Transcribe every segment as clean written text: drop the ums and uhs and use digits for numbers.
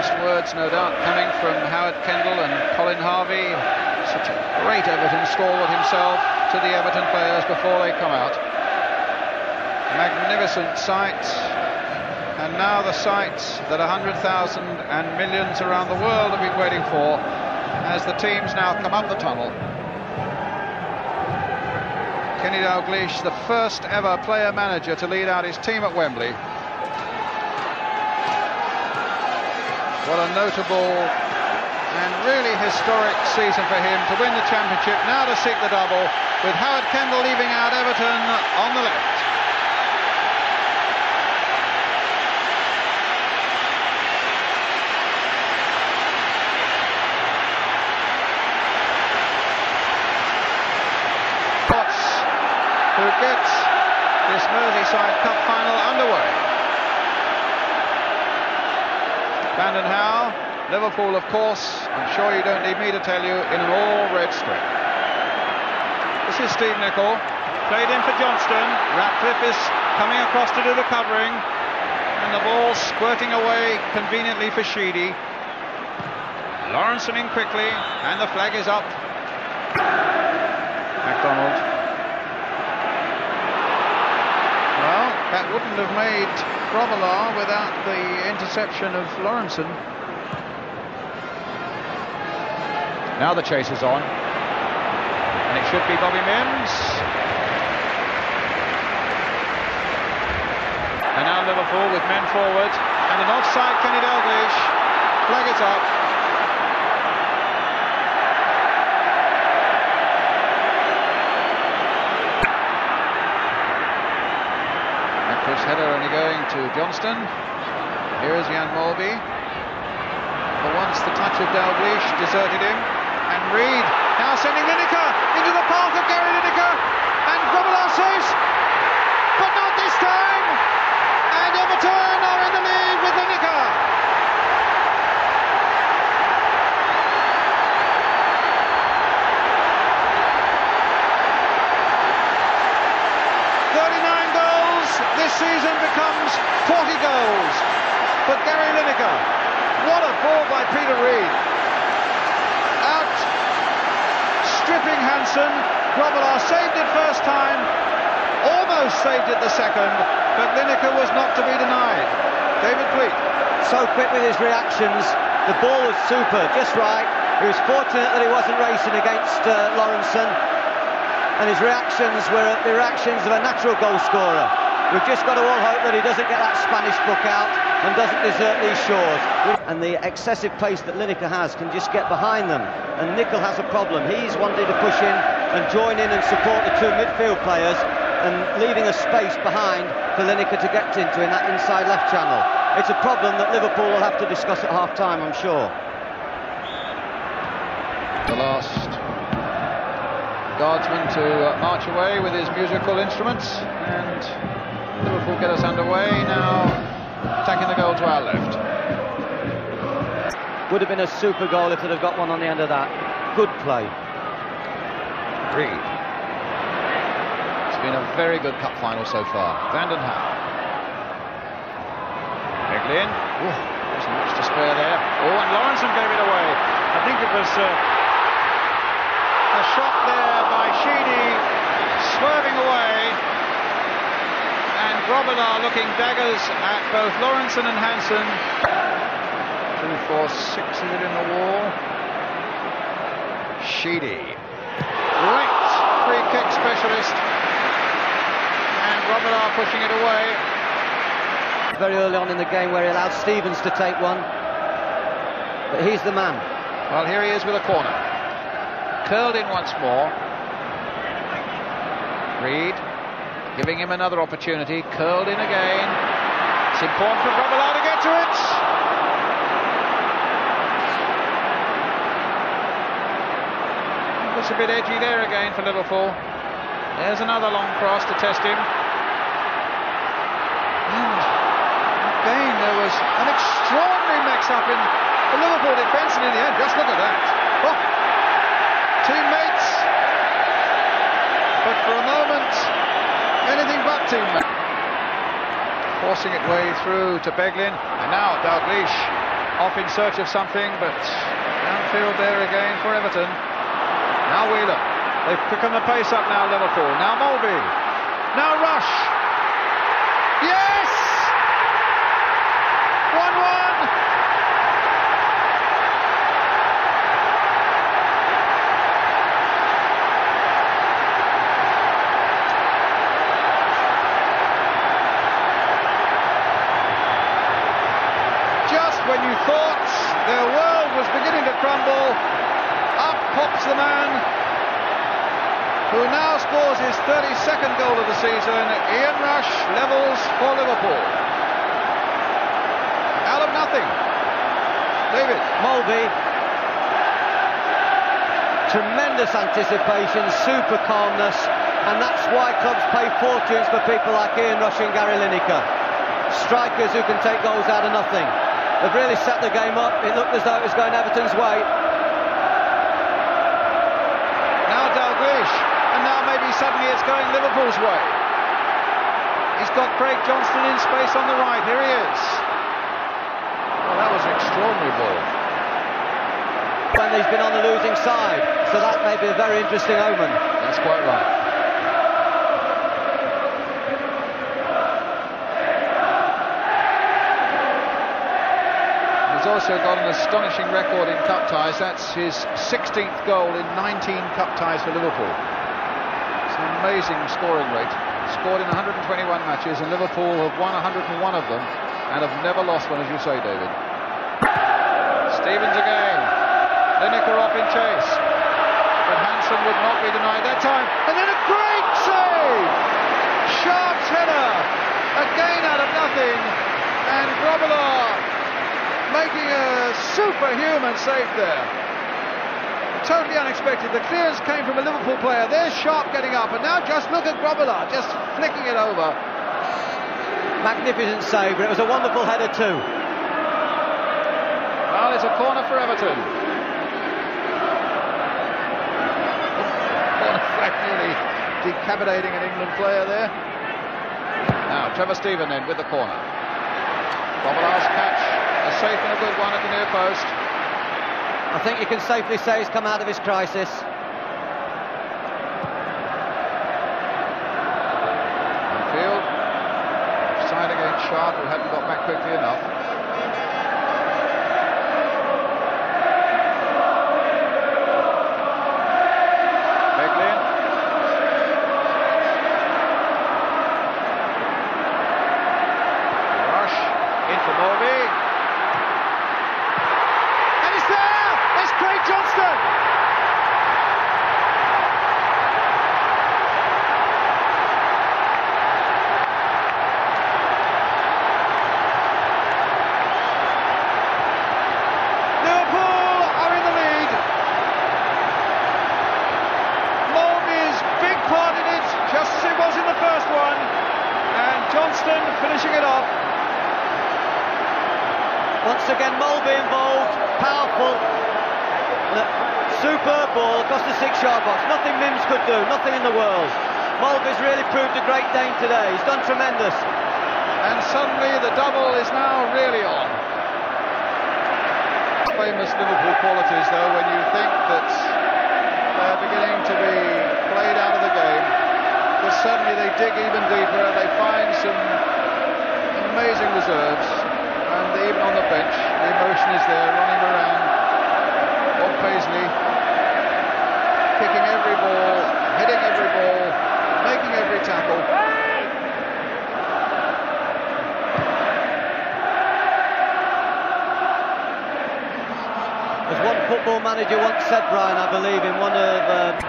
last words, no doubt, coming from Howard Kendall and Colin Harvey. Such a great Everton stalwart himself, to the Everton players before they come out. Magnificent sight, and now the sight that 100,000 and millions around the world have been waiting for as the teams now come up the tunnel. Kenny Dalglish, the first ever player-manager to lead out his team at Wembley. What a notable and really historic season for him to win the championship, now to seek the double, with Howard Kendall leaving out Everton on the left. Who gets this Merseyside Cup final underway. Brandon Howe, Liverpool, of course, I'm sure you don't need me to tell you, in an all-red strip. This is Steve Nicol, played in for Johnston. Ratcliffe is coming across to do the covering, and the ball squirting away conveniently for Sheedy. Lawrenson in quickly, and the flag is up. MacDonald. Well, that wouldn't have made Grobbelaar without the interception of Lawrenson. Now the chase is on, and it should be Bobby Mims. And now Liverpool with men forward, and an offside Kenny Dalglish. Flag is up. Header only going to Johnston. Here is Jan Molby. For once the touch of Dalglish deserted him. And Reid now sending Lineker into the path of Gary Lineker. And Grobbelaar saves, but not this time. And Everton are in the lead with Lineker. This season becomes 40 goals. But Gary Lineker, what a ball by Peter Reid. Out stripping Hansen. Grobbelaar saved it first time, almost saved it the second, but Lineker was not to be denied. David Pleat. So quick with his reactions. The ball was super, just right. He was fortunate that he wasn't racing against Lawrenson, and his reactions were the reactions of a natural goal scorer. We've just got to all hope that he doesn't get that Spanish book out and doesn't desert these shores. And the excessive pace that Lineker has can just get behind them. And Nicol has a problem. He's wanting to push in and join in and support the two midfield players, and leaving a space behind for Lineker to get into in that inside left channel. It's a problem that Liverpool will have to discuss at half-time, I'm sure. The last guardsman to march away with his musical instruments, and Liverpool get us underway now, attacking the goal to our left. Would have been a super goal if they'd have got one on the end of that. Good play. Reid. It's been a very good cup final so far. Brandon Howe. Beglin. Wasn't much to spare there. Oh, and Lawrenson gave it away. I think it was a shot there by Sheedy, swerving away. And Grobbelaar looking daggers at both Lawrenson and Hansen. 2, 4, 6, is it in the wall? Sheedy. Great free kick specialist. And Grobbelaar pushing it away. Very early on in the game where he allowed Stevens to take one. But he's the man. Well, here he is with a corner. Curled in once more. Reid. Giving him another opportunity, curled in again. It's important for Grobbelaar to get to it. Looks a bit edgy there again for Liverpool. There's another long cross to test him. And again, there was an extraordinary mix-up in the Liverpool defence, and in the end, just look at that. Oh, teammates, but for a moment, anything but teammates. Forcing it way through to Beglin, and now Dalglish off in search of something, but downfield there again for Everton. Now Whelan. They've quickened the pace up now, Liverpool. Now Mulvey. Now Rush. Yes! 1-1. Just when you thought their world was beginning to crumble, up pops the man who now scores his 32nd goal of the season. Ian Rush levels for Liverpool. Out of nothing. David. Mulvey. Tremendous anticipation, super calmness, and that's why clubs pay fortunes for people like Ian Rush and Gary Lineker. Strikers who can take goals out of nothing. They've really set the game up. It looked as though it was going Everton's way. Now Dalglish. And now maybe suddenly it's going Liverpool's way. He's got Craig Johnston in space on the right. Here he is. Well, that was an extraordinary ball. And he's been on the losing side, so that may be a very interesting omen. That's quite right. He's also got an astonishing record in cup ties. That's his 16th goal in 19 cup ties for Liverpool. An amazing scoring rate. Scored in 121 matches, and Liverpool have won 101 of them and have never lost one, as you say, David. Stevens again. Lineker off in chase, but Hansen would not be denied that time. And then a great save! Sharp's header, again out of nothing, and Grobbelaar making a superhuman save there. Totally unexpected. The clearance came from a Liverpool player. There's Sharp getting up, and now just look at Grobbelaar just flicking it over. Magnificent save, but it was a wonderful header too. Well, it's a corner for Everton. Corner flag nearly decapitating an England player there. Now Trevor Steven then with the corner. Grobbelaar's catch, a safe and a good one at the near post. I think you can safely say he's come out of his crisis. Field, side against Sharp, who hadn't got back quickly enough. Beglin. Rush, in for Mulvey. Craig Johnston! Liverpool are in the lead. Mulvey's big part in it, just as it was in the first one. And Johnston finishing it off. Once again, Mulvey involved, powerful. Superb ball across the 6-yard box. Nothing Mims could do, nothing in the world. Mulvey's really proved a great Dane today. He's done tremendous. And suddenly the double is now really on. Famous Liverpool qualities, though, when you think that they're beginning to be played out of the game, but suddenly they dig even deeper, they find some amazing reserves, and even on the bench, the emotion is there, running around. Bob Paisley kicking every ball, hitting every ball, making every tackle. As one football manager once said, Brian, I believe, in one of...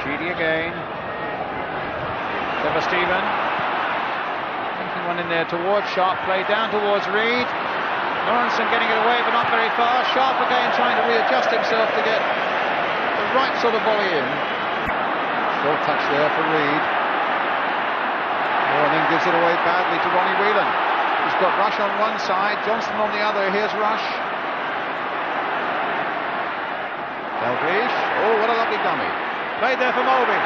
Sheedy again. Trevor Steven. Thinking one in there towards Sharp, play down towards Reed. Lawrenson getting it away, but not very far. Sharp again trying to readjust himself to get the right sort of volley in. Short touch there for Reed. And then gives it away badly to Ronnie Whelan. He's got Rush on one side, Johnston on the other. Here's Rush. Dalglish. Oh, what a lovely dummy. Played there for Mulvey.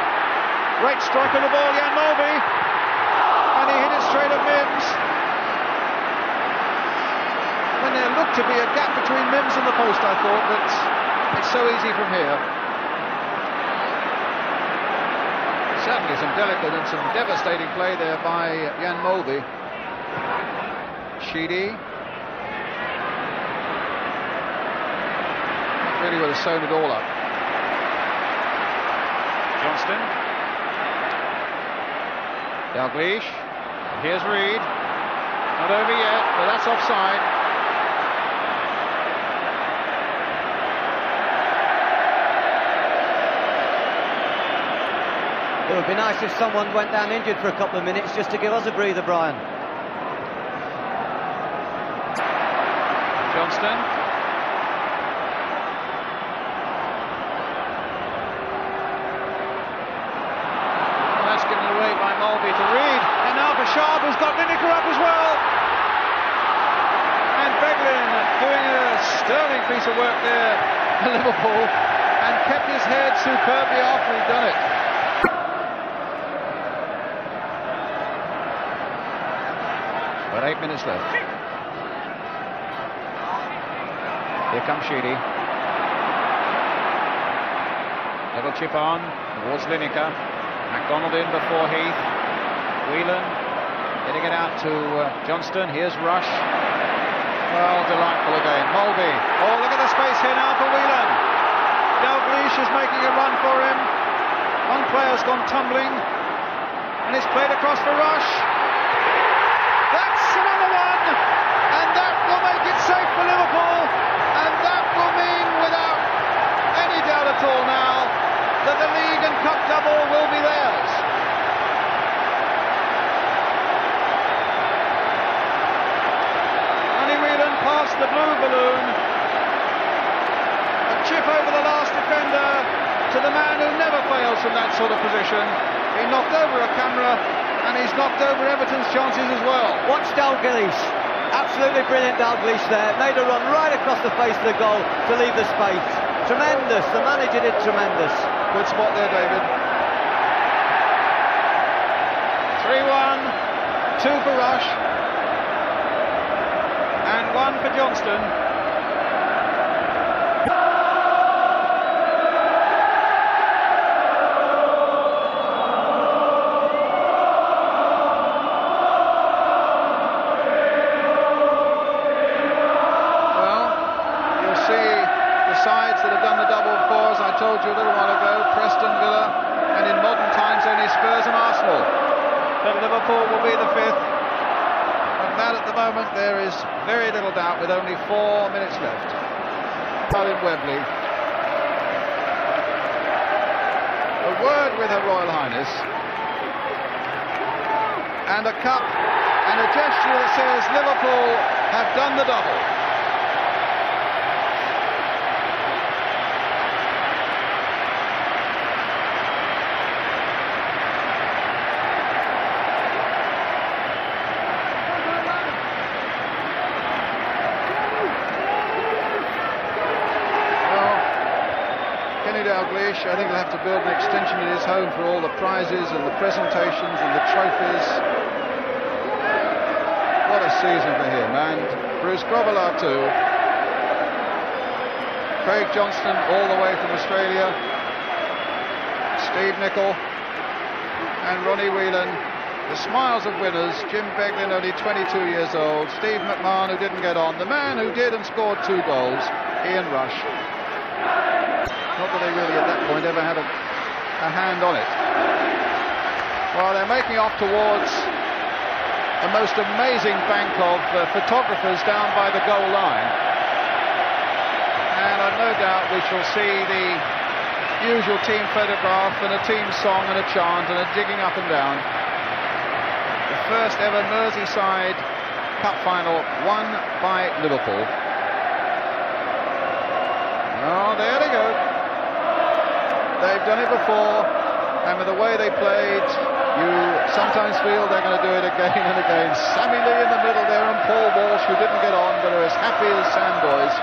Great strike on the ball, Jan Mulvey. And he hit it straight at Mims. to be a gap between Mims and the post, I thought, but it's so easy from here. Certainly some delicate and some devastating play there by Jan Molby. Sheedy. Really would have sewn it all up. Johnston. Dalglish. Here's Reed. Not over yet, but that's offside. It would be nice if someone went down injured for a couple of minutes just to give us a breather, Brian. Johnston. That's given away by Molby to Reed. And now for Sharp, who's got Lineker up as well. And Beglin doing a sterling piece of work there for Liverpool and kept his head superbly after he'd done it. But 8 minutes left. Here comes Sheedy. Little chip on towards Lineker. MacDonald in before Heath. Whelan getting it out to Johnston. Here's Rush. Well, delightful again. Molby. Oh, look at the space here now for Whelan. Dalglish is making a run for him. One player's gone tumbling. And it's played across for Rush. That's another one. And that will make it safe for Liverpool. And that will mean, without any doubt at all now, that the league and cup double will be theirs. Whelan past the blue balloon. A chip over the last defender to the man who never fails from that sort of position. He knocked over a camera and he's knocked over Everton's chances as well. Watch Dalglish. Absolutely brilliant Dalglish there. Made a run right across the face of the goal to leave the space. Tremendous. The manager did tremendous. Good spot there, David. 3-1, 2 for Rush, and 1 for Johnston. Well, you'll see the sides that have done the double before, as I told you a little while ago, Preston, Villa, and in modern times only Spurs and Arsenal. But Liverpool will be the 5th. And that at the moment there is very little doubt with only 4 minutes left. In Wembley. A word with Her Royal Highness. And a cup and a gesture that says Liverpool have done the double. Dalglish, I think he'll have to build an extension in his home for all the prizes and the presentations and the trophies. What a season for him, and Bruce Grobbelaar too. Craig Johnston all the way from Australia, Steve Nicol and Ronnie Whelan, the smiles of winners. Jim Beglin, only 22 years old, Steve McMahon, who didn't get on, the man who did and scored 2 goals, Ian Rush. Not that they really at that point ever had a hand on it. Well, they're making off towards a most amazing bank of photographers down by the goal line. And I've no doubt we shall see the usual team photograph and a team song and a chant and a digging up and down. The first ever Merseyside Cup final won by Liverpool. Oh, there they go. They've done it before, and with the way they played, you sometimes feel they're going to do it again and again. Sammy Lee in the middle there and Paul Walsh, who didn't get on, but are as happy as sandboys.